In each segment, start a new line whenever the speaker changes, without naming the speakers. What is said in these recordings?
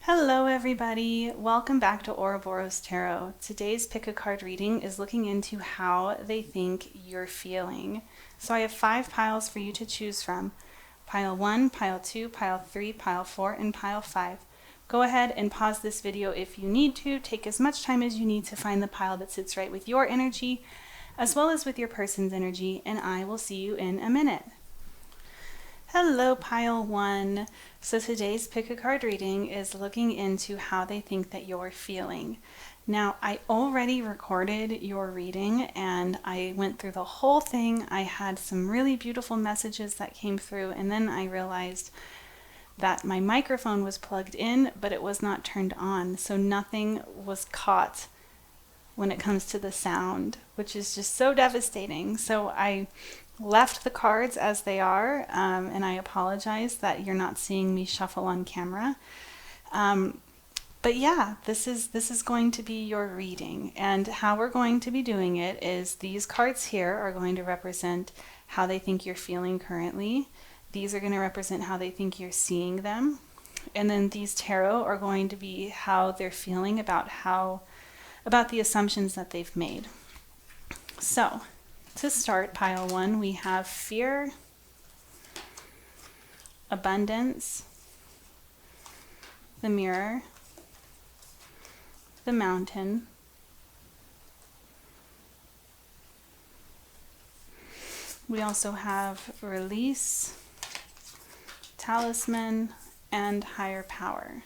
Hello everybody, welcome back to Ouroboros Tarot. Today's pick a card reading is looking into how they think you're feeling. So I have 5 piles for you to choose from. Pile 1, Pile 2, Pile 3, Pile 4, and Pile 5. Go ahead and pause this video if you need to. Take as much time as you need to find the pile that sits right with your energy, as well as with your person's energy, and I will see you in a minute. Hello, Pile 1. So today's pick a card reading is looking into how they think that you're feeling. Now, I already recorded your reading and I went through the whole thing. I had some really beautiful messages that came through, and then I realized that my microphone was plugged in, but it was not turned on, so nothing was caught when it comes to the sound, which is just so devastating. So I left the cards as they are, and I apologize that you're not seeing me shuffle on camera. But yeah, this is going to be your reading, and how we're going to be doing it is these cards here are going to represent how they think you're feeling currently. These are going to represent how they think you're seeing them, and then these tarot are going to be how they're feeling about the assumptions that they've made. So to start, Pile 1, we have fear, abundance, the mirror, the mountain, we also have release, talisman, and higher power.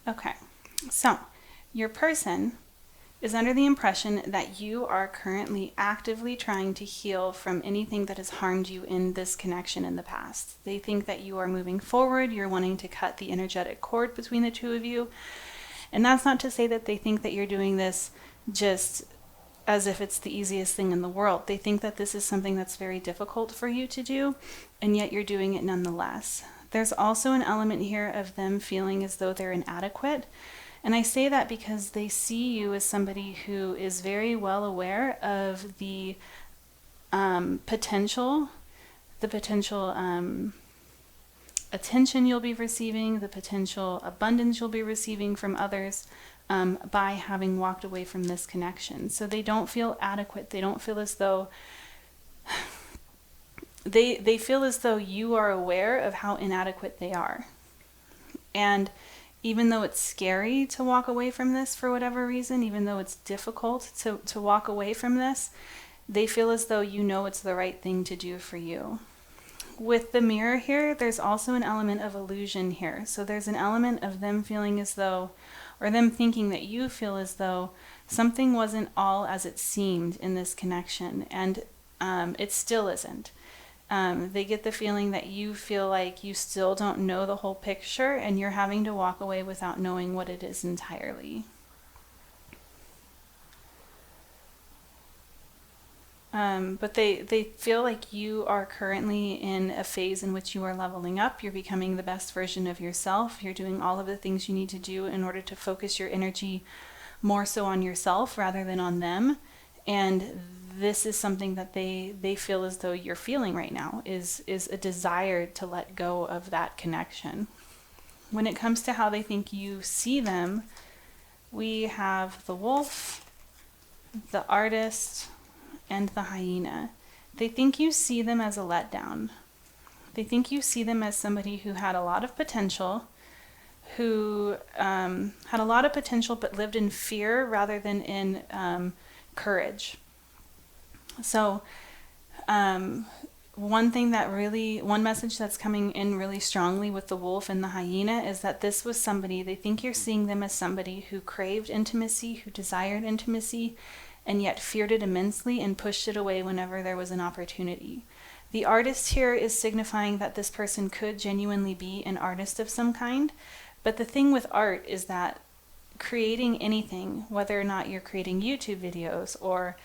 Okay, so your person is under the impression that you are currently actively trying to heal from anything that has harmed you in this connection in the past. They think that you are moving forward, you're wanting to cut the energetic cord between the two of you. And that's not to say that they think that you're doing this just as if it's the easiest thing in the world. They think that this is something that's very difficult for you to do, and yet you're doing it nonetheless. There's also an element here of them feeling as though they're inadequate. And I say that because they see you as somebody who is very well aware of the potential attention you'll be receiving, the potential abundance you'll be receiving from others by having walked away from this connection. So they don't feel adequate. They don't feel as though they feel as though you are aware of how inadequate they are. And even though it's scary to walk away from this for whatever reason, even though it's difficult to walk away from this, they feel as though you know it's the right thing to do for you. With the mirror here, there's also an element of illusion here. So there's an element of them feeling as though, or them thinking that you feel as though something wasn't all as it seemed in this connection, and it still isn't. They get the feeling that you feel like you still don't know the whole picture, and you're having to walk away without knowing what it is entirely. But they feel like you are currently in a phase in which you are leveling up. You're becoming the best version of yourself. You're doing all of the things you need to do in order to focus your energy more so on yourself rather than on them. And this is something that they feel as though you're feeling right now, is a desire to let go of that connection. When it comes to how they think you see them, we have the wolf, the artist, and the hyena. They think you see them as a letdown. They think you see them as somebody who had a lot of potential, who had a lot of potential but lived in fear rather than in courage. So one message that's coming in really strongly with the wolf and the hyena is that this was somebody, they think you're seeing them as somebody who craved intimacy, who desired intimacy, and yet feared it immensely and pushed it away whenever there was an opportunity. The artist here is signifying that this person could genuinely be an artist of some kind, but the thing with art is that creating anything, whether or not you're creating YouTube videos or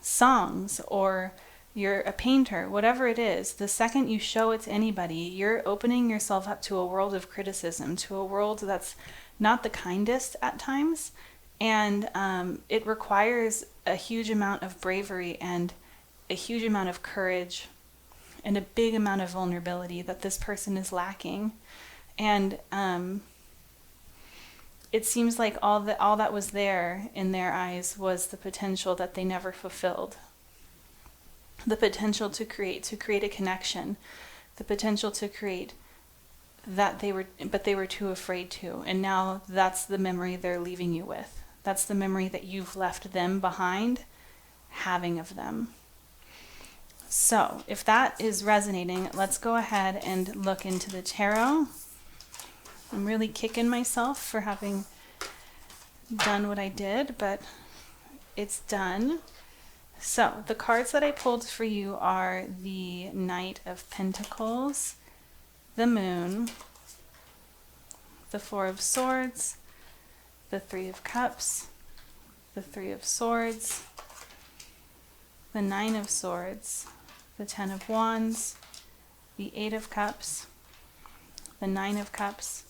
songs, or you're a painter, whatever it is, the second you show it to anybody, you're opening yourself up to a world of criticism, to a world that's not the kindest at times. And it requires a huge amount of bravery and a huge amount of courage and a big amount of vulnerability that this person is lacking. And it seems like all that was there in their eyes was the potential that they never fulfilled. The potential to create a connection, the potential to create but they were too afraid to. And now that's the memory they're leaving you with. That's the memory that you've left them behind having of them. So if that is resonating, let's go ahead and look into the tarot. I'm really kicking myself for having done what I did, but it's done. So the cards that I pulled for you are the Knight of Pentacles, the Moon, the Four of Swords, the Three of Cups, the Three of Swords, the Nine of Swords, the Ten of Wands, the Eight of Cups, the Nine of Cups,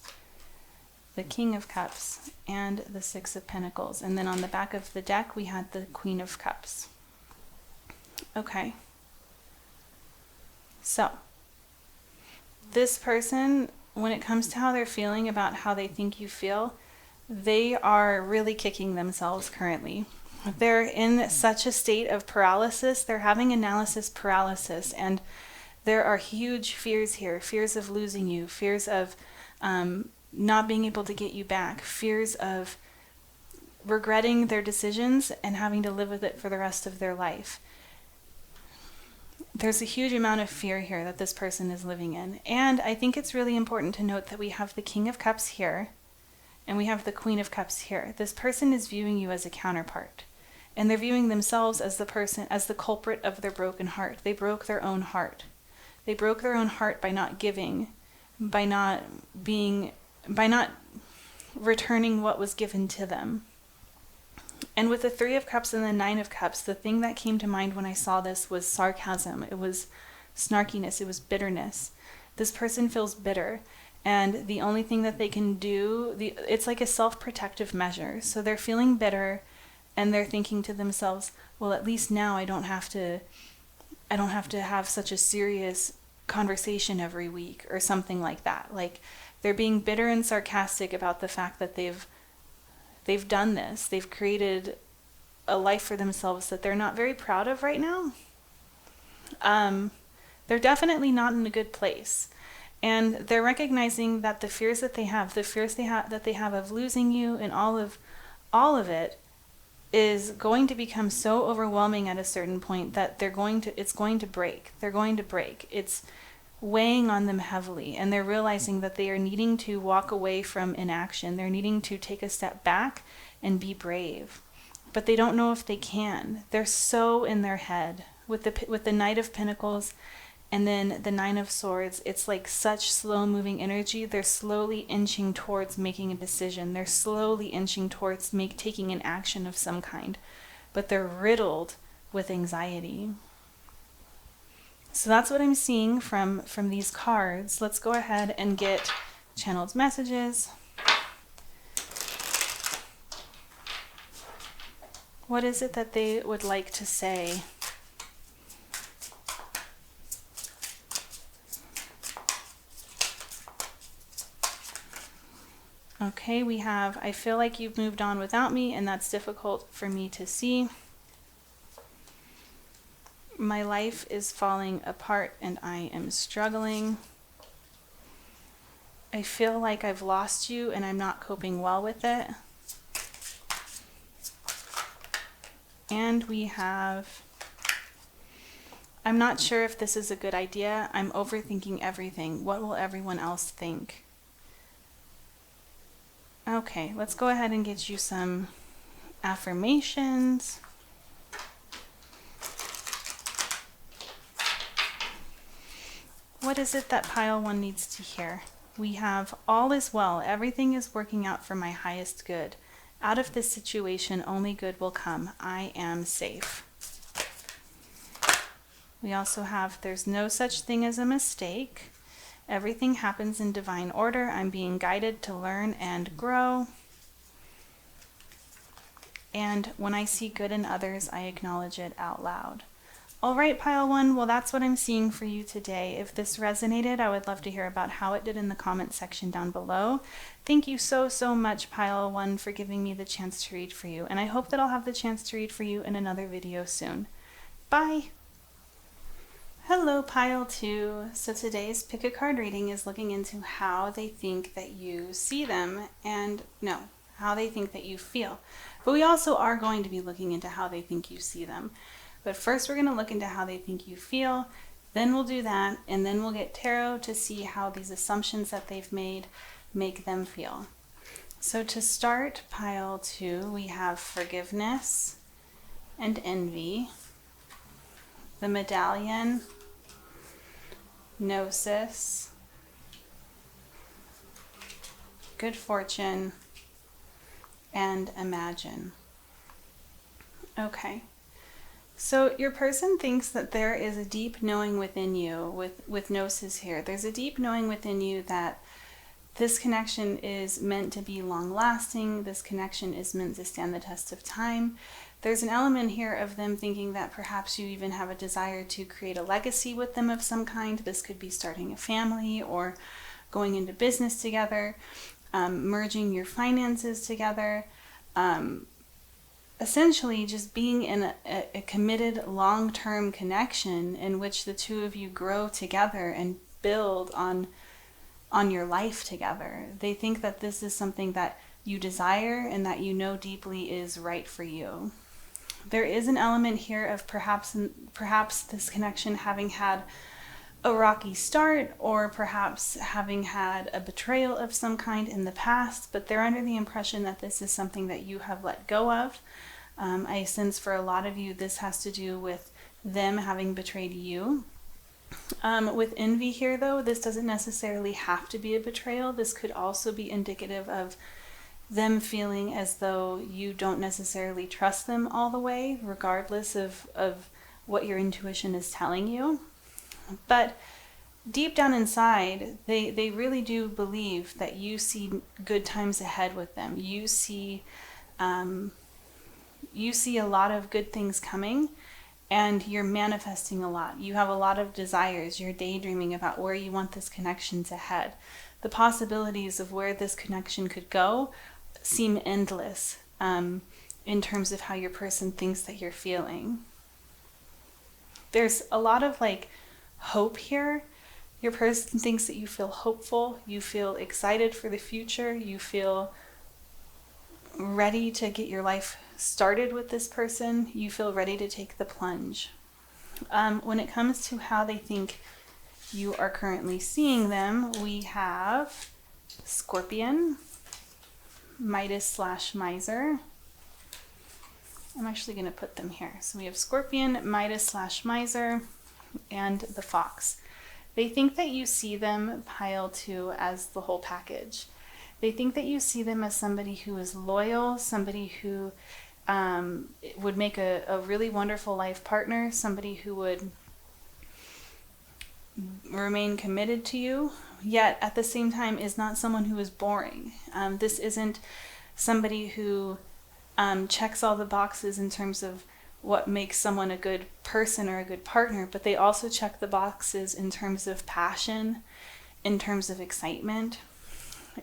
the King of Cups, and the Six of Pentacles. And then on the back of the deck, we had the Queen of Cups. Okay. So, this person, when it comes to how they're feeling about how they think you feel, they are really kicking themselves currently. They're in such a state of paralysis. They're having analysis paralysis, and there are huge fears here. Fears of losing you, fears of not being able to get you back, fears of regretting their decisions and having to live with it for the rest of their life. There's a huge amount of fear here that this person is living in. And I think it's really important to note that we have the King of Cups here and we have the Queen of Cups here. This person is viewing you as a counterpart, and they're viewing themselves as the culprit of their broken heart. They broke their own heart. They broke their own heart by not giving, by not returning what was given to them. And with the Three of Cups and the Nine of Cups, the thing that came to mind when I saw this was sarcasm. It was snarkiness. It was bitterness. This person feels bitter, and the only thing that they can do, it's like a self-protective measure. So they're feeling bitter, and they're thinking to themselves, well, at least now I don't have to have such a serious conversation every week or something like that. Like, they're being bitter and sarcastic about the fact that they've done this. They've created a life for themselves that they're not very proud of right now. They're definitely not in a good place. And they're recognizing that the fears that they have, that they have of losing you and all of it is going to become so overwhelming at a certain point that it's going to break. They're going to break. It's weighing on them heavily, and they're realizing that they are needing to walk away from inaction. They're needing to take a step back and be brave, but they don't know if they can. They're so in their head with the Knight of Pentacles and then the Nine of Swords. It's like such slow moving energy. They're slowly inching towards making a decision. They're slowly inching towards taking an action of some kind, but they're riddled with anxiety. So that's what I'm seeing from these cards. Let's go ahead and get channeled messages. What is it that they would like to say? Okay, we have, I feel like you've moved on without me, and that's difficult for me to see. My life is falling apart and I am struggling. I feel like I've lost you and I'm not coping well with it. And we have, I'm not sure if this is a good idea. I'm overthinking everything. What will everyone else think? Okay, let's go ahead and get you some affirmations. What is it that pile 1 needs to hear? We have, all is well. Everything is working out for my highest good. Out of this situation, only good will come. I am safe. We also have, there's no such thing as a mistake. Everything happens in divine order. I'm being guided to learn and grow. And when I see good in others, I acknowledge it out loud. All right, pile one. Well, that's what I'm seeing for you today. If this resonated, I would love to hear about how it did in the comment section down below. Thank you so, so much, pile one, for giving me the chance to read for you. And I hope that I'll have the chance to read for you in another video soon. Bye. Hello, pile two. So today's pick a card reading is looking into how they think that you see them, and no, how they think that you feel. But we also are going to be looking into how they think you see them. But first we're going to look into how they think you feel, then we'll do that, and then we'll get tarot to see how these assumptions that they've made make them feel. So to start pile two, we have forgiveness and envy, the medallion, gnosis, good fortune, and imagine. Okay. So your person thinks that there is a deep knowing within you, with gnosis here. There's a deep knowing within you that this connection is meant to be long-lasting. This connection is meant to stand the test of time. There's an element here of them thinking that perhaps you even have a desire to create a legacy with them of some kind. This could be starting a family or going into business together, merging your finances together, essentially just being in a committed long-term connection in which the two of you grow together and build on your life together. They think that this is something that you desire and that you know deeply is right for you. There is an element here of perhaps this connection having had a rocky start, or perhaps having had a betrayal of some kind in the past, but they're under the impression that this is something that you have let go of. I sense for a lot of you this has to do with them having betrayed you. With envy here though, this doesn't necessarily have to be a betrayal. This could also be indicative of them feeling as though you don't necessarily trust them all the way, regardless of what your intuition is telling you. But deep down inside, they really do believe that you see good times ahead with them. You see a lot of good things coming, and you're manifesting a lot. You have a lot of desires. You're daydreaming about where you want this connection to head. The possibilities of where this connection could go seem endless in terms of how your person thinks that you're feeling. There's a lot of hope here. Your person thinks that you feel hopeful, you feel excited for the future, you feel ready to get your life started with this person, you feel ready to take the plunge. When it comes to how they think you are currently seeing them, we have Scorpion, Midas/Miser. I'm actually going to put them here. So we have Scorpion, Midas/Miser, and the Fox. They think that you see them, pile two, as the whole package. They think that you see them as somebody who is loyal, somebody who would make a really wonderful life partner, somebody who would remain committed to you, yet at the same time is not someone who is boring. This isn't somebody who checks all the boxes in terms of what makes someone a good person or a good partner, but they also check the boxes in terms of passion, in terms of excitement,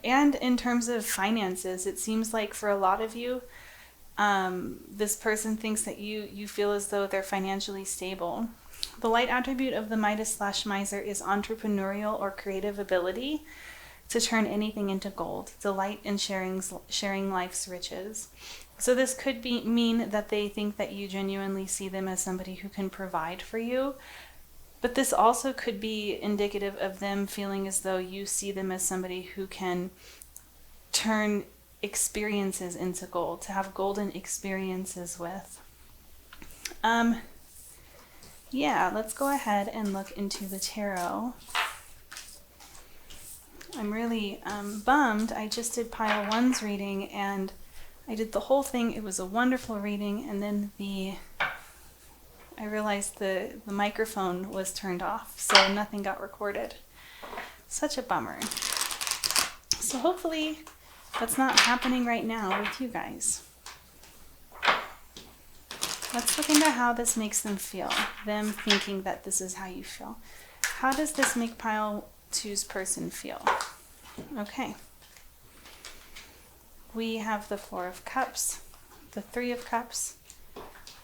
and in terms of finances. It seems like for a lot of you, this person thinks that you feel as though they're financially stable. The light attribute of the Midas/Miser is entrepreneurial or creative ability to turn anything into gold, delight in sharing life's riches. So this could mean that they think that you genuinely see them as somebody who can provide for you, but this also could be indicative of them feeling as though you see them as somebody who can turn experiences into gold, to have golden experiences with. Yeah, let's go ahead and look into the tarot. I'm really bummed. I just did pile one's reading and I did the whole thing. It was a wonderful reading, and then I realized the microphone was turned off, so nothing got recorded. Such a bummer. So hopefully that's not happening right now with you guys. Let's look into how this makes them feel. Them thinking that this is how you feel. How does this make pile 2's person feel? Okay. We have the 4 of Cups, the 3 of Cups,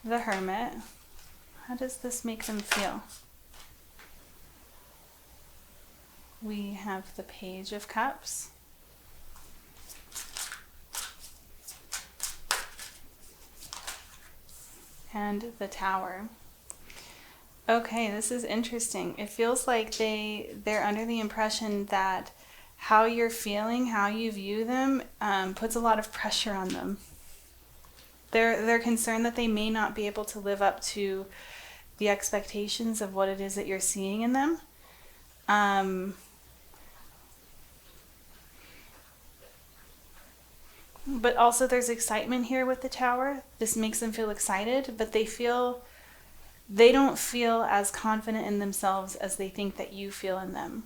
the Hermit. How does this make them feel? We have the Page of Cups, and the Tower. Okay, this is interesting. It feels like they're under the impression that how you're feeling, how you view them, puts a lot of pressure on them. They're concerned that they may not be able to live up to the expectations of what it is that you're seeing in them. But also there's excitement here with the Tower. This makes them feel excited, but they don't feel as confident in themselves as they think that you feel in them.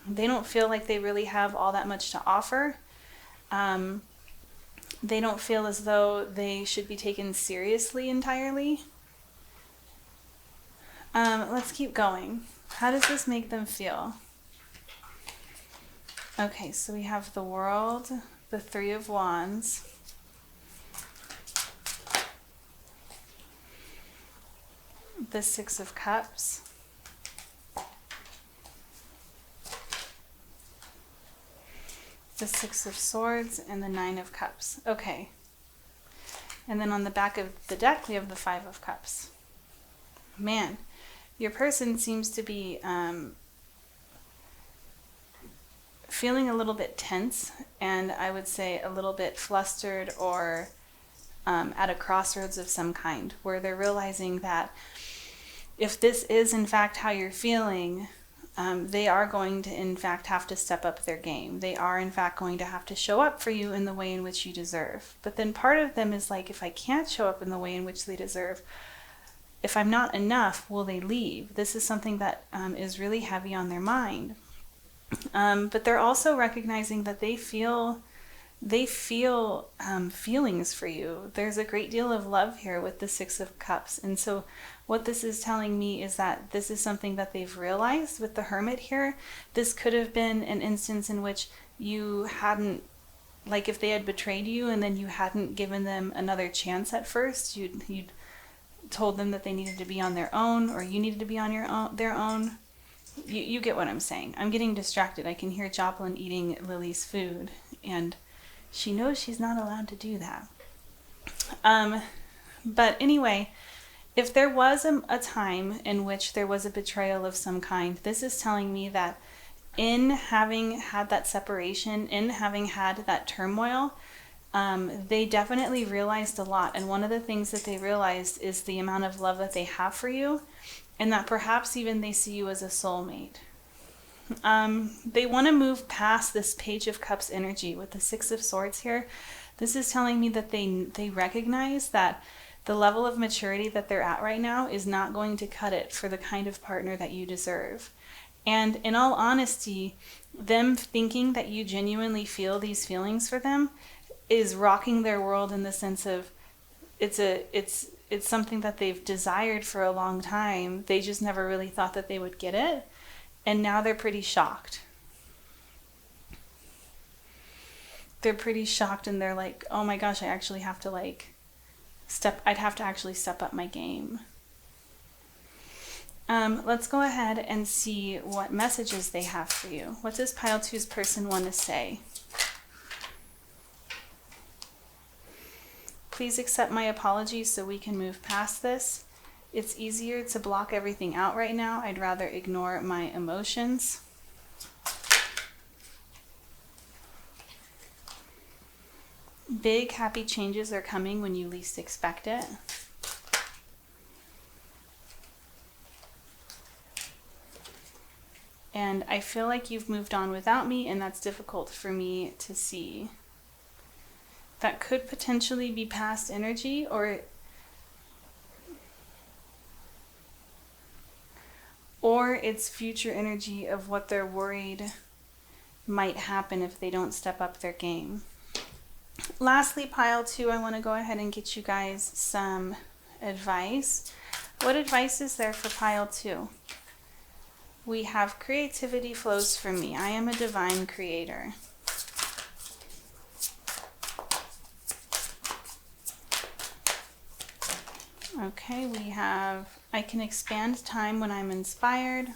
They don't feel like they really have all that much to offer. They don't feel as though they should be taken seriously entirely. Let's keep going. How does this make them feel? Okay, so we have the World, the 3 of Wands, the 6 of Cups, the 6 of Swords, and the 9 of Cups. Okay. And then on the back of the deck, we have the 5 of Cups. Man, your person seems to be feeling a little bit tense, and I would say a little bit flustered or at a crossroads of some kind, where they're realizing that if this is in fact how you're feeling, they are going to in fact have to step up their game. They are in fact going to have to show up for you in the way in which you deserve. But then part of them is like, if I can't show up in the way in which they deserve, if I'm not enough, will they leave? This is something that is really heavy on their mind. But they're also recognizing that they feel feelings for you. There's a great deal of love here with the 6 of Cups. And so what this is telling me is that this is something that they've realized with the Hermit here. This could have been an instance in which you hadn't, like if they had betrayed you and then you hadn't given them another chance at first, you'd told them that they needed to be on their own, or you needed to be on their own. You get what I'm saying. I'm getting distracted. I can hear Joplin eating Lily's food, and she knows she's not allowed to do that. But anyway, if there was a time in which there was a betrayal of some kind, this is telling me that in having had that separation, in having had that turmoil, they definitely realized a lot. And one of the things that they realized is the amount of love that they have for you, and that perhaps even they see you as a soulmate. They want to move past this Page of Cups energy with the 6 of Swords here. This is telling me that they recognize that the level of maturity that they're at right now is not going to cut it for the kind of partner that you deserve. And in all honesty, them thinking that you genuinely feel these feelings for them is rocking their world, in the sense of it's something that they've desired for a long time. They just never really thought that they would get it. And now they're pretty shocked. They're pretty shocked, and they're like, oh my gosh, I actually have to I'd have to actually step up my game. Let's go ahead and see what messages they have for you. What does pile 2's person want to say? Please accept my apologies so we can move past this. It's easier to block everything out right now. I'd rather ignore my emotions. Big happy changes are coming when you least expect it. And I feel like you've moved on without me, and that's difficult for me to see. That could potentially be past energy, or it's future energy of what they're worried might happen if they don't step up their game. Lastly, pile 2, I want to go ahead and get you guys some advice. What advice is there for pile 2? We have creativity flows from me. I am a divine creator. Okay, we have, I can expand time when I'm inspired.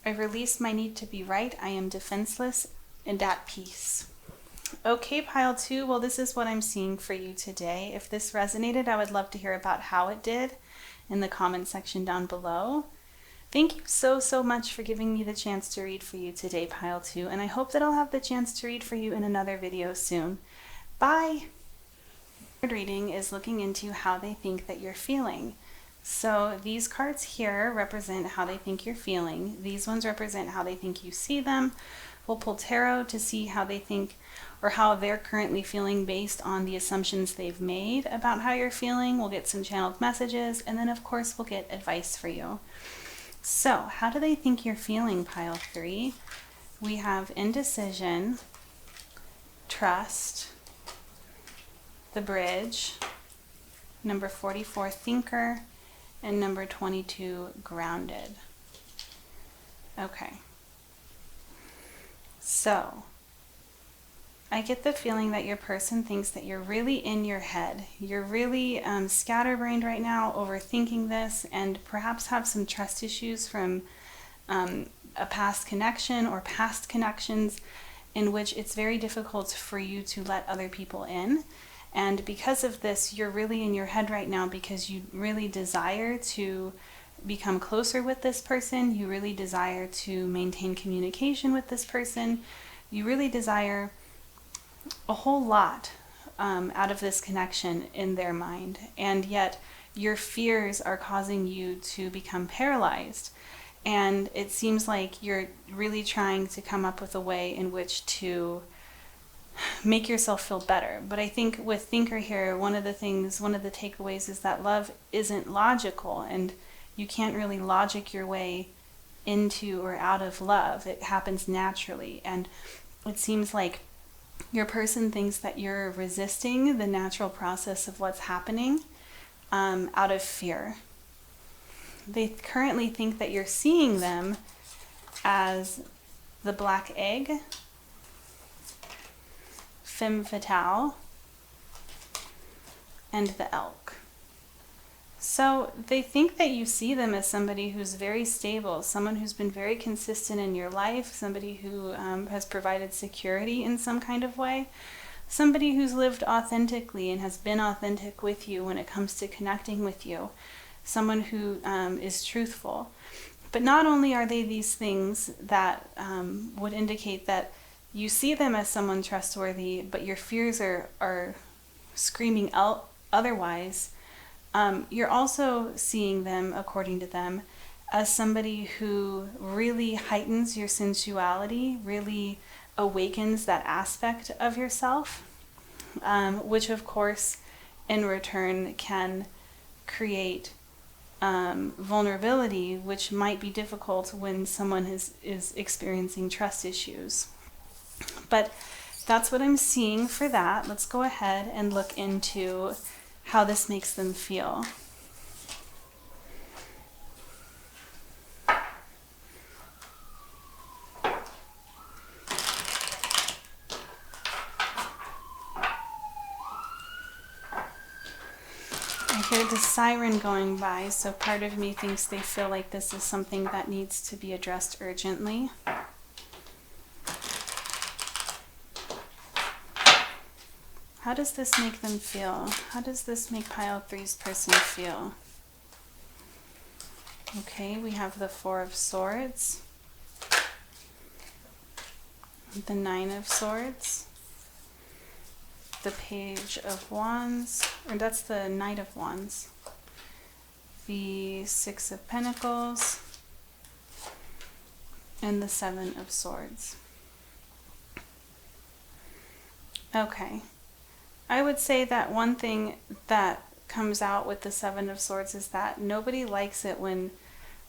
I release my need to be right. I am defenseless and at peace. Okay, pile 2, well, this is what I'm seeing for you today. If this resonated, I would love to hear about how it did in the comment section down below. Thank you so much for giving me the chance to read for you today, pile 2, and I hope that I'll have the chance to read for you in another video soon. Bye! Third reading is looking into how they think that you're feeling. So these cards here represent how they think you're feeling. These ones represent how they think you see them. We'll pull tarot to see how they think or how they're currently feeling based on the assumptions they've made about how you're feeling. We'll get some channeled messages, and then of course we'll get advice for you. So how do they think you're feeling, pile 3? We have indecision, trust, the bridge, number 44, thinker, and number 22, grounded. Okay. So I get the feeling that your person thinks that you're really in your head. You're really scatterbrained right now, overthinking this, and perhaps have some trust issues from a past connection or past connections in which it's very difficult for you to let other people in. And because of this, you're really in your head right now because you really desire to become closer with this person. You really desire to maintain communication with this person. You really desire a whole lot out of this connection in their mind, and yet your fears are causing you to become paralyzed, and it seems like you're really trying to come up with a way in which to make yourself feel better. But I think with thinker here, one of the takeaways is that love isn't logical, and you can't really logic your way into or out of love. It happens naturally, and it seems like your person thinks that you're resisting the natural process of what's happening out of fear. They currently think that you're seeing them as the black egg, femme fatale, and the elk. So they think that you see them as somebody who's very stable, someone who's been very consistent in your life, somebody who has provided security in some kind of way, somebody who's lived authentically and has been authentic with you when it comes to connecting with you, someone who is truthful. But not only are they these things that would indicate that you see them as someone trustworthy, but your fears are screaming out otherwise. You're also seeing them, according to them, as somebody who really heightens your sensuality, really awakens that aspect of yourself, which of course in return can create vulnerability, which might be difficult when someone is experiencing trust issues. But that's what I'm seeing for that. Let's go ahead and look into how this makes them feel. I hear the siren going by, so part of me thinks they feel like this is something that needs to be addressed urgently. How does this make them feel? How does this make pile 3's person feel? Okay, we have the 4 of Swords, the 9 of Swords, the Page of Wands, or that's the Knight of Wands, the 6 of Pentacles, and the 7 of Swords. Okay. I would say that one thing that comes out with the 7 of Swords is that nobody likes it when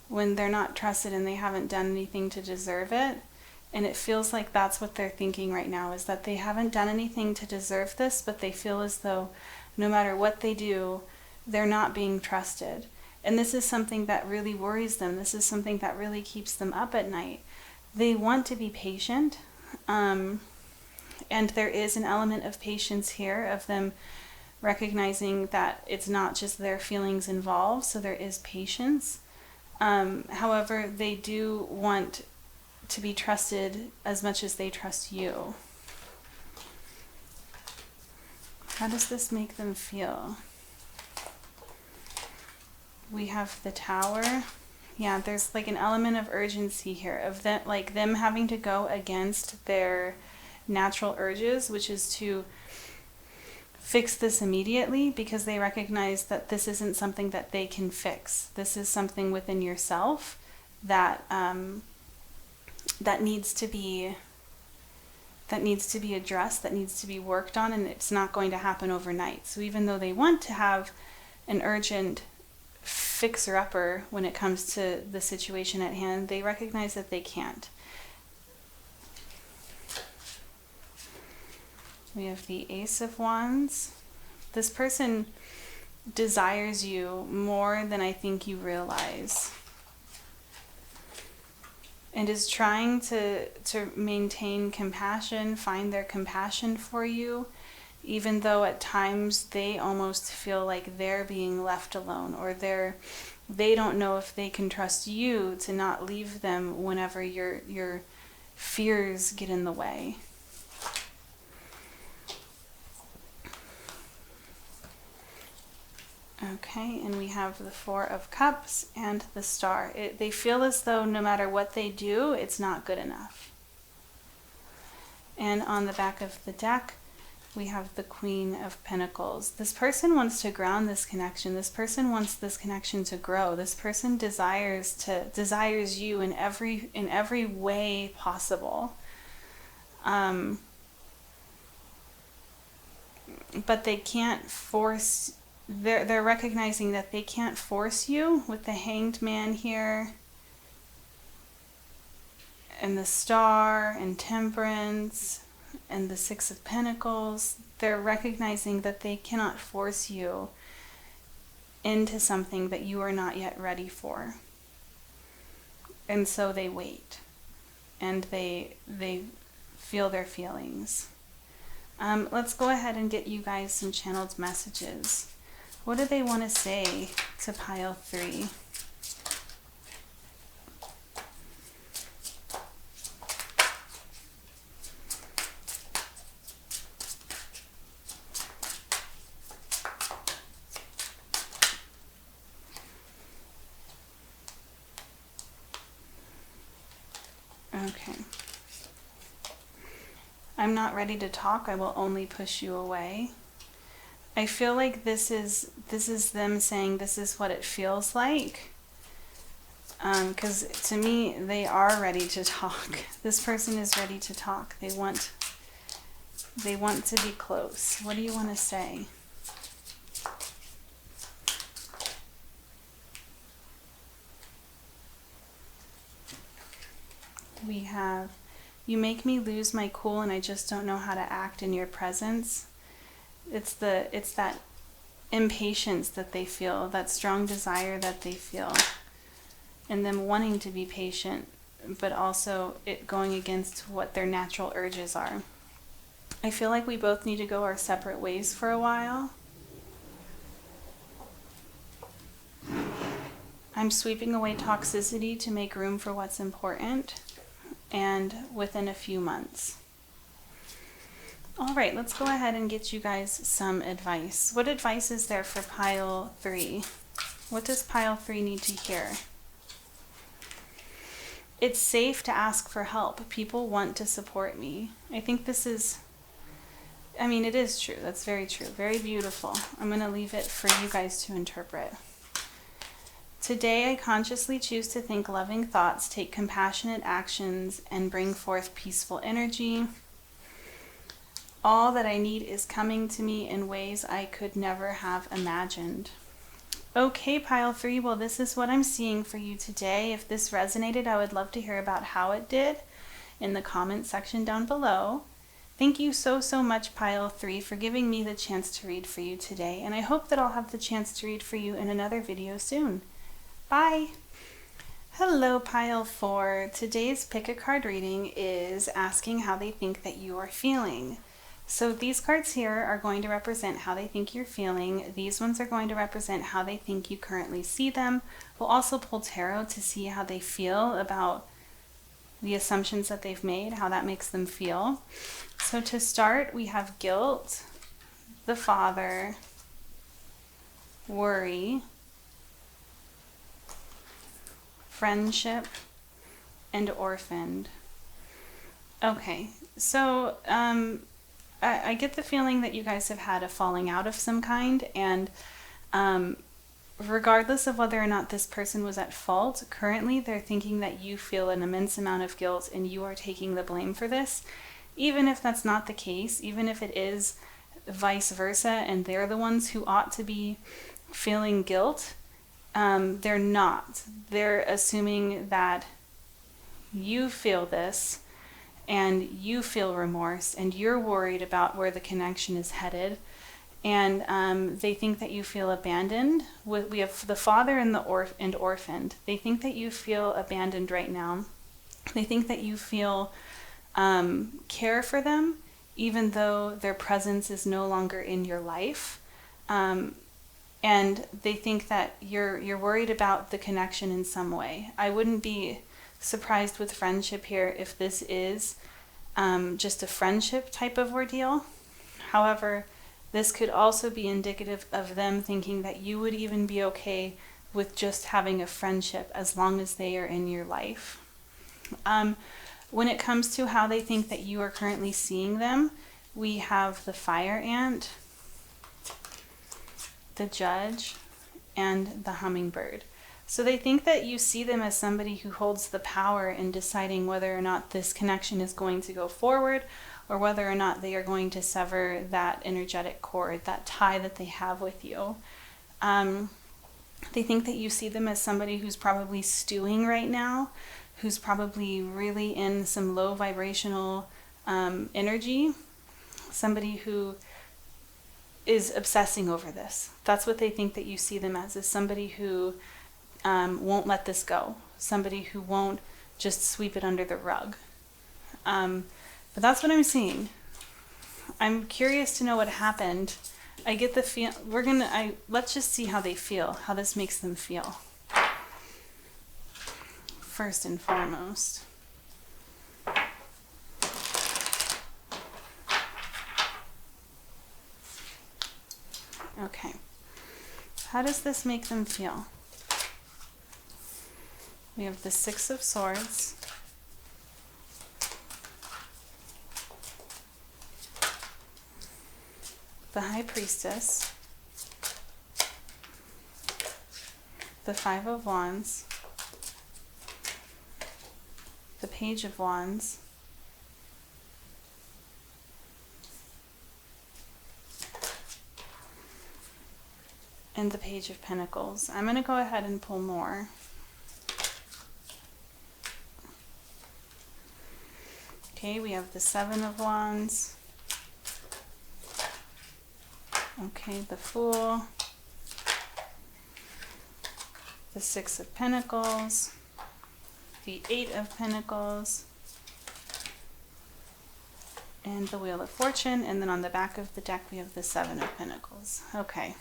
they're not trusted and they haven't done anything to deserve it. And it feels like that's what they're thinking right now, is that they haven't done anything to deserve this, but they feel as though no matter what they do, they're not being trusted. And this is something that really worries them. This is something that really keeps them up at night. They want to be patient, and there is an element of patience here, of them recognizing that it's not just their feelings involved, so there is patience. However, they do want to be trusted as much as they trust you. How does this make them feel? We have the Tower. Yeah, there's like an element of urgency here, of that, like them having to go against their natural urges, which is to fix this immediately, because they recognize that this isn't something that they can fix. This is something within yourself that that needs to be addressed, that needs to be worked on, and it's not going to happen overnight. So even though they want to have an urgent fixer-upper when it comes to the situation at hand, they recognize that they can't. We have the Ace of Wands. This person desires you more than I think you realize, and is trying to maintain compassion, find their compassion for you, even though at times they almost feel like they're being left alone, or they don't know if they can trust you to not leave them whenever your fears get in the way. Okay, and we have the Four of Cups and the Star. They feel as though no matter what they do, it's not good enough. And on the back of the deck, we have the Queen of Pentacles. This person wants to ground this connection. This person wants this connection to grow. This person desires you in every way possible. But they can't force. They're recognizing that they can't force you, with the Hanged Man here, and the Star, and Temperance, and the Six of Pentacles. They're recognizing that they cannot force you into something that you are not yet ready for. And so they wait, and they feel their feelings. Let's go ahead and get you guys some channeled messages. What do they want to say to pile 3? Okay. I'm not ready to talk. I will only push you away. I feel like this is them saying this is what it feels like. Because to me, they are ready to talk. This person is ready to talk. They want to be close. What do you want to say? We have, you make me lose my cool and I just don't know how to act in your presence. It's that impatience that they feel, that strong desire that they feel, and them wanting to be patient, but also it going against what their natural urges are. I feel like we both need to go our separate ways for a while. I'm sweeping away toxicity to make room for what's important, and within a few months. All right, let's go ahead and get you guys some advice. What advice is there for pile 3? What does pile 3 need to hear? It's safe to ask for help. People want to support me. I think this is, I mean, it is true. That's very true. Very beautiful. I'm going to leave it for you guys to interpret. Today, I consciously choose to think loving thoughts, take compassionate actions, and bring forth peaceful energy. All that I need is coming to me in ways I could never have imagined. Okay, pile 3, well, this is what I'm seeing for you today. If this resonated, I would love to hear about how it did in the comment section down below. Thank you so much, Pile 3, for giving me the chance to read for you today, and I hope that I'll have the chance to read for you in another video soon. Bye! Hello, Pile 4. Today's pick a card reading is asking how they think that you are feeling. So these cards here are going to represent how they think you're feeling. These ones are going to represent how they think you currently see them. We'll also pull tarot to see how they feel about the assumptions that they've made, how that makes them feel. So to start, we have guilt, the Father, worry, friendship, and orphaned. Okay, so I get the feeling that you guys have had a falling out of some kind, and regardless of whether or not this person was at fault, currently they're thinking that you feel an immense amount of guilt and you are taking the blame for this. Even if that's not the case, even if it is vice versa and they're the ones who ought to be feeling guilt, they're not. They're assuming that you feel this and you feel remorse and you're worried about where the connection is headed, and they think that you feel abandoned. We have the Father and the orphaned. They think that you feel abandoned right now. They think that you feel care for them even though their presence is no longer in your life, and they think that you're worried about the connection in some way. I wouldn't be surprised with friendship here if this is just a friendship type of ordeal. However, this could also be indicative of them thinking that you would even be okay with just having a friendship as long as they are in your life. When it comes to how they think that you are currently seeing them, we have the fire ant, the judge, and the hummingbird. So they think that you see them as somebody who holds the power in deciding whether or not this connection is going to go forward, or whether or not they are going to sever that energetic cord, that tie that they have with you. They think that you see them as somebody who's probably stewing right now, who's probably really in some low vibrational energy, somebody who is obsessing over this. That's what they think that you see them as, is somebody who won't let this go, somebody who won't just sweep it under the rug. But that's what I'm seeing. I'm curious to know what happened. I get the feel, let's just see how they feel, how this makes them feel. First and foremost. Okay. How does this make them feel? We have the Six of Swords, the High Priestess, the Five of Wands, the Page of Wands, and the Page of Pentacles. I'm going to go ahead and pull more. Okay, we have the Seven of Wands. Okay, the Fool. The Six of Pentacles. The Eight of Pentacles. And the Wheel of Fortune. And then on the back of the deck we have the Seven of Pentacles. Okay.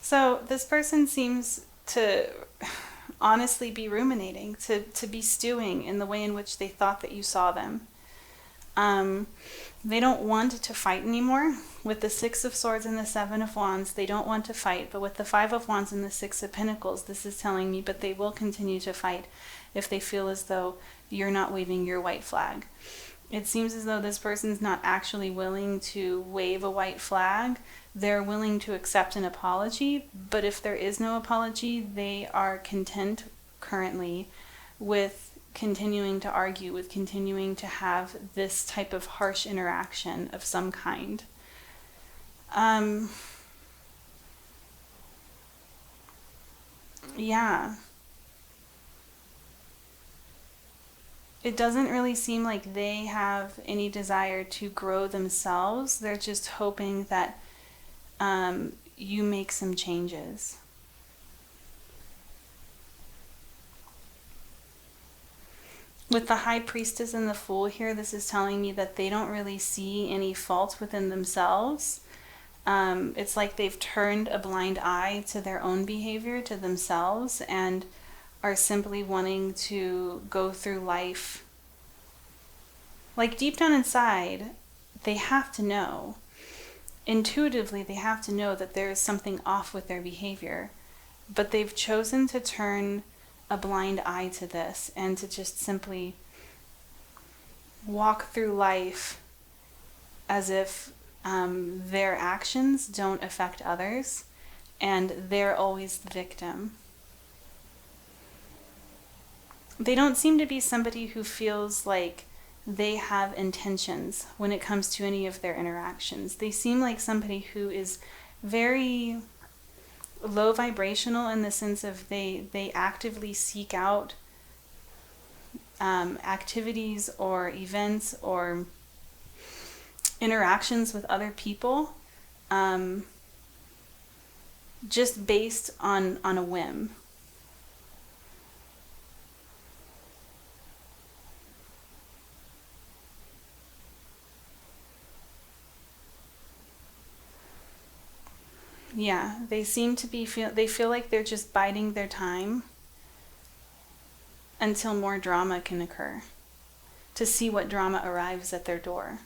So this person seems to honestly be ruminating, to be stewing in the way in which they thought that you saw them. They don't want to fight anymore. With the Six of Swords and the Seven of Wands, they don't want to fight. But with the Five of Wands and the Six of Pentacles, this is telling me, but they will continue to fight if they feel as though you're not waving your white flag. It seems as though this person's not actually willing to wave a white flag. They're willing to accept an apology, but if there is no apology, they are content currently with continuing to argue, with continuing to have this type of harsh interaction of some kind. Yeah. it doesn't really seem like they have any desire to grow themselves. They're just hoping that you make some changes. With the High Priestess and the Fool here, this is telling me that they don't really see any fault within themselves. It's like they've turned a blind eye to their own behavior, to themselves, and are simply wanting to go through life. Like deep down inside, they have to know. Intuitively, they have to know that there is something off with their behavior. But they've chosen to turn a blind eye to this and to just simply walk through life as if their actions don't affect others and they're always the victim. They don't seem to be somebody who feels like they have intentions when it comes to any of their interactions. They seem like somebody who is very low vibrational in the sense of they actively seek out activities or events or interactions with other people just based on a whim. Yeah, they seem to they feel like they're just biding their time until more drama can occur, to see what drama arrives at their door.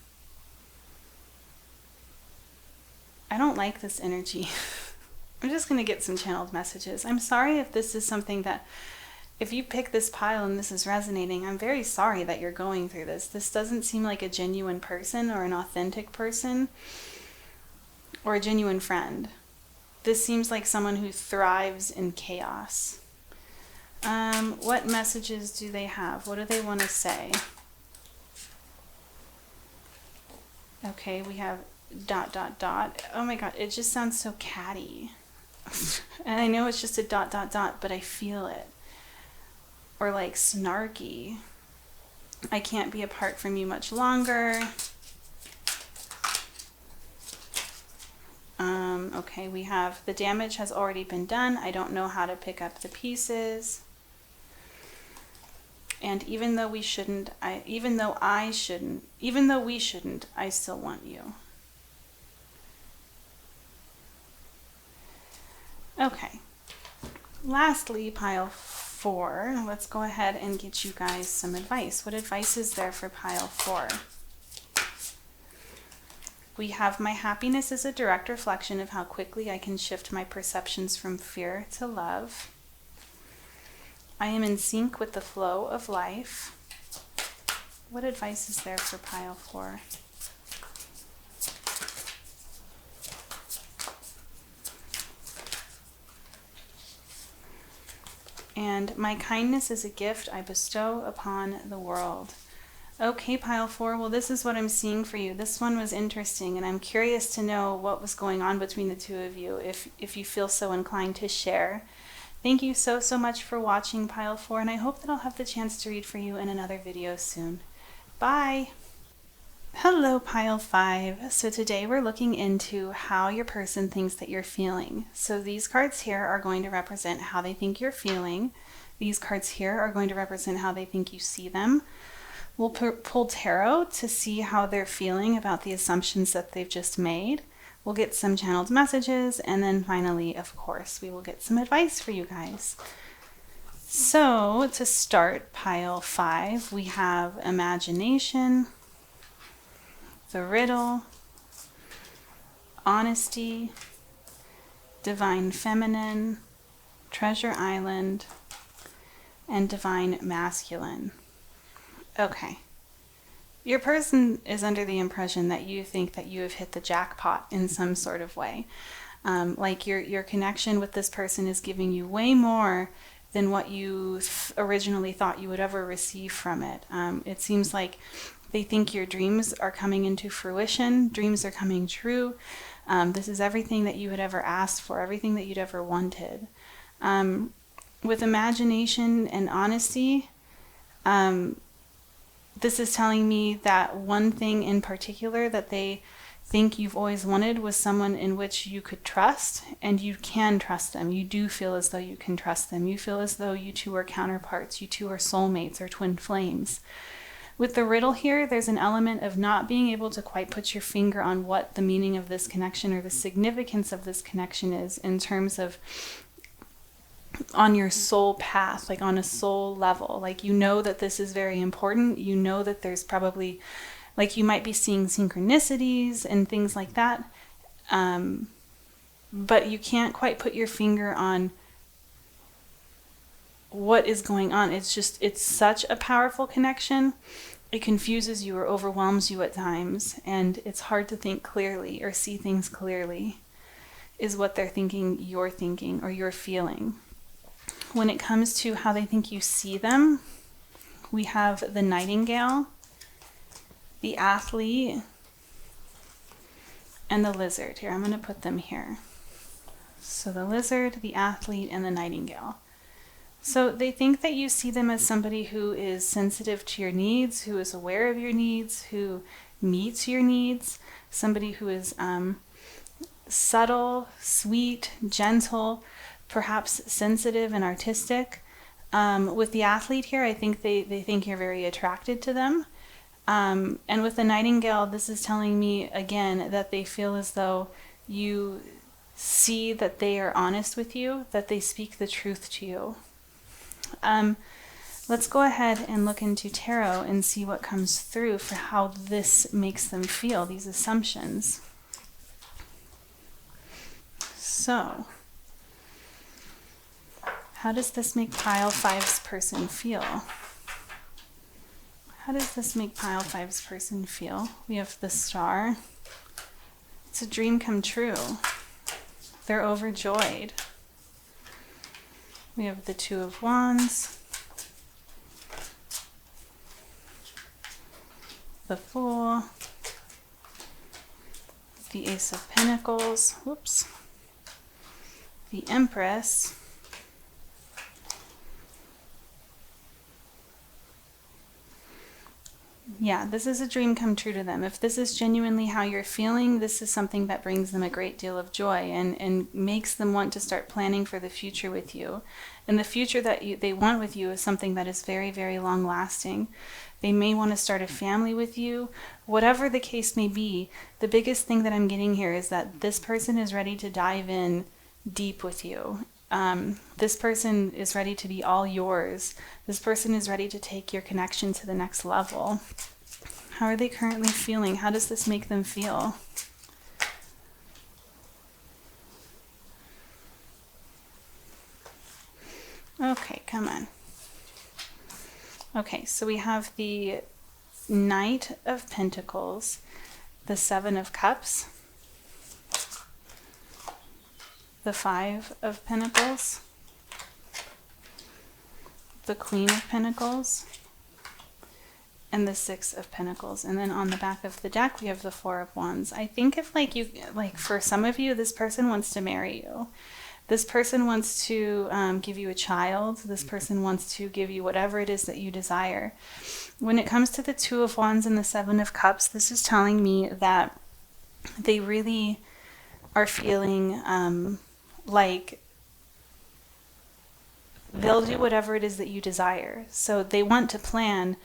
I don't like this energy. I'm just going to get some channeled messages. I'm sorry if this is something that, if you pick this pile and this is resonating, I'm very sorry that you're going through this. This doesn't seem like a genuine person or an authentic person or a genuine friend. This seems like someone who thrives in chaos. What messages do they have? What do they want to say? Okay, we have ... Oh my god, it just sounds so catty. And I know it's just a ... but I feel it. Or like snarky. I can't be apart from you much longer. Okay, we have the damage has already been done. I don't know how to pick up the pieces. And even though we shouldn't, I still want you. Okay. Lastly, pile 4. Let's go ahead and get you guys some advice. What advice is there for pile 4? We have my happiness is a direct reflection of how quickly I can shift my perceptions from fear to love. I am in sync with the flow of life. What advice is there for pile 4? And my kindness is a gift I bestow upon the world. Okay, pile 4, well, this is what I'm seeing for you. This one was interesting, and I'm curious to know what was going on between the two of you, if you feel so inclined to share. Thank you so much for watching pile 4, and I hope that I'll have the chance to read for you in another video soon. Bye! Hello, pile 5. So today we're looking into how your person thinks that you're feeling. So these cards here are going to represent how they think you're feeling. These cards here are going to represent how they think you see them. We'll pull tarot to see how they're feeling about the assumptions that they've just made. We'll get some channeled messages, and then finally, of course, we will get some advice for you guys. So to start pile 5, we have imagination, the riddle, honesty, divine feminine, treasure island, and divine masculine. Okay. Your person is under the impression that you think that you have hit the jackpot in some sort of way. Like your connection with this person is giving you way more than what you originally thought you would ever receive from it. It seems like they think your dreams are coming into fruition. Dreams are coming true. This is everything that you had ever asked for, everything that you'd ever wanted. With imagination and honesty, This is telling me that one thing in particular that they think you've always wanted was someone in which you could trust, and you can trust them. You do feel as though you can trust them. You feel as though you two are counterparts. You two are soulmates or twin flames. With the riddle here, there's an element of not being able to quite put your finger on what the meaning of this connection or the significance of this connection is in terms of on your soul path, like on a soul level. Like, you know that this is very important. You know that there's probably, like, you might be seeing synchronicities and things like that. But you can't quite put your finger on what is going on. It's just, it's such a powerful connection. It confuses you or overwhelms you at times, and it's hard to think clearly or see things clearly, is what they're thinking or you're feeling. When it comes to how they think you see them, we have the nightingale, the athlete, and the lizard. Here, I'm going to put them here. So the lizard, the athlete, and the nightingale. So they think that you see them as somebody who is sensitive to your needs, who is aware of your needs, who meets your needs, somebody who is subtle, sweet, gentle, perhaps sensitive and artistic. With the athlete here, I think they think you're very attracted to them. And with the nightingale, this is telling me again that they feel as though you see that they are honest with you, that they speak the truth to you. Let's go ahead and look into tarot and see what comes through for how this makes them feel, these assumptions. So, how does this make pile 5's person feel? How does this make pile 5's person feel? We have the star. It's a dream come true. They're overjoyed. We have the 2 of Wands, the Fool, the Ace of Pentacles, whoops, the Empress, yeah, this is a dream come true to them. If this is genuinely how you're feeling, this is something that brings them a great deal of joy and makes them want to start planning for the future with you. And the future that they want with you is something that is very, very long lasting. They may want to start a family with you. Whatever the case may be, the biggest thing that I'm getting here is that this person is ready to dive in deep with you. This person is ready to be all yours. This person is ready to take your connection to the next level. How are they currently feeling? How does this make them feel? Okay, come on. Okay, so we have the Knight of Pentacles, the 7 of Cups, the 5 of Pentacles, the Queen of Pentacles, and the 6 of Pentacles. And then on the back of the deck, we have the 4 of Wands. I think if for some of you, this person wants to marry you. This person wants to give you a child. This person wants to give you whatever it is that you desire. When it comes to the 2 of Wands and the 7 of Cups, this is telling me that they really are feeling like they'll do whatever it is that you desire. So they want to plan,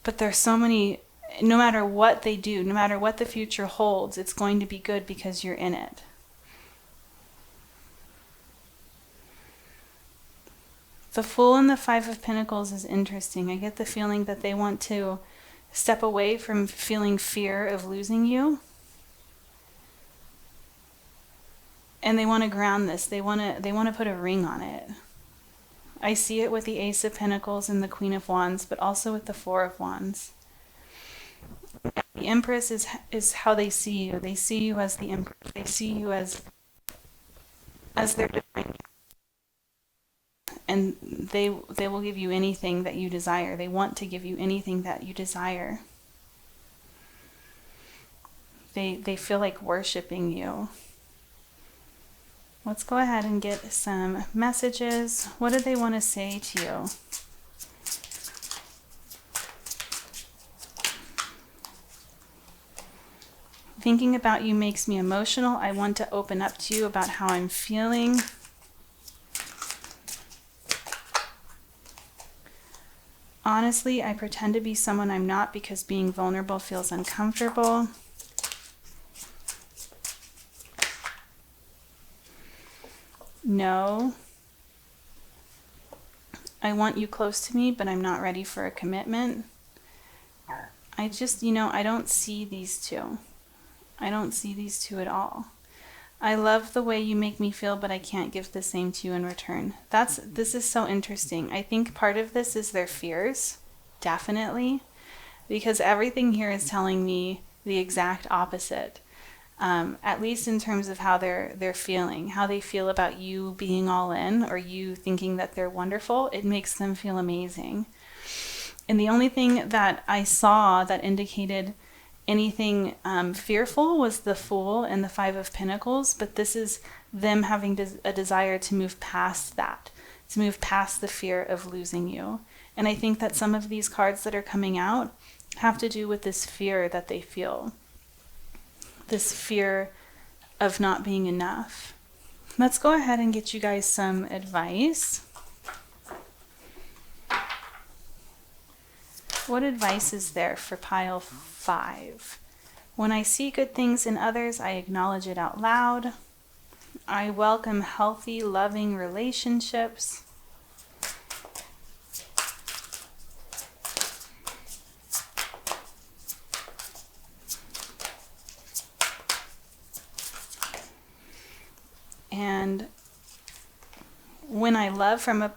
but there's so many, no matter what they do, no matter what the future holds, it's going to be good because you're in it. The Fool and the 5 of Pentacles is interesting. I get the feeling that they want to step away from feeling fear of losing you. And they want to ground this. They want to put a ring on it. I see it with the Ace of Pentacles and the Queen of Wands, but also with the 4 of Wands. The Empress is how they see you. They see you as the Empress. They see you as their divine. And they will give you anything that you desire. They want to give you anything that you desire. They feel like worshiping you. Let's go ahead and get some messages. What do they want to say to you? Thinking about you makes me emotional. I want to open up to you about how I'm feeling. Honestly, I pretend to be someone I'm not because being vulnerable feels uncomfortable. No. I want you close to me, but I'm not ready for a commitment. I just, I don't see these two. I don't see these two at all. I love the way you make me feel, but I can't give the same to you in return. This is so interesting. I think part of this is their fears, definitely, because everything here is telling me the exact opposite. At least in terms of how they're feeling, how they feel about you being all in or you thinking that they're wonderful. It makes them feel amazing. And the only thing that I saw that indicated anything fearful was the Fool and the Five of Pentacles, but this is them having a desire to move past that, to move past the fear of losing you. And I think that some of these cards that are coming out have to do with this fear that they feel, this fear of not being enough. Let's go ahead and get you guys some advice. What advice is there for pile 5? When I see good things in others, I acknowledge it out loud. I welcome healthy, loving relationships. And when I lead from a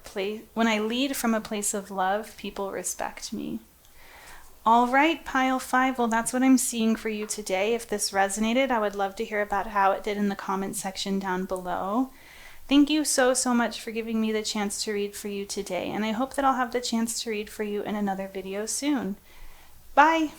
place of love, people respect me. All right, pile 5. Well, that's what I'm seeing for you today. If this resonated, I would love to hear about how it did in the comment section down below. Thank you so much for giving me the chance to read for you today, and I hope that I'll have the chance to read for you in another video soon. Bye!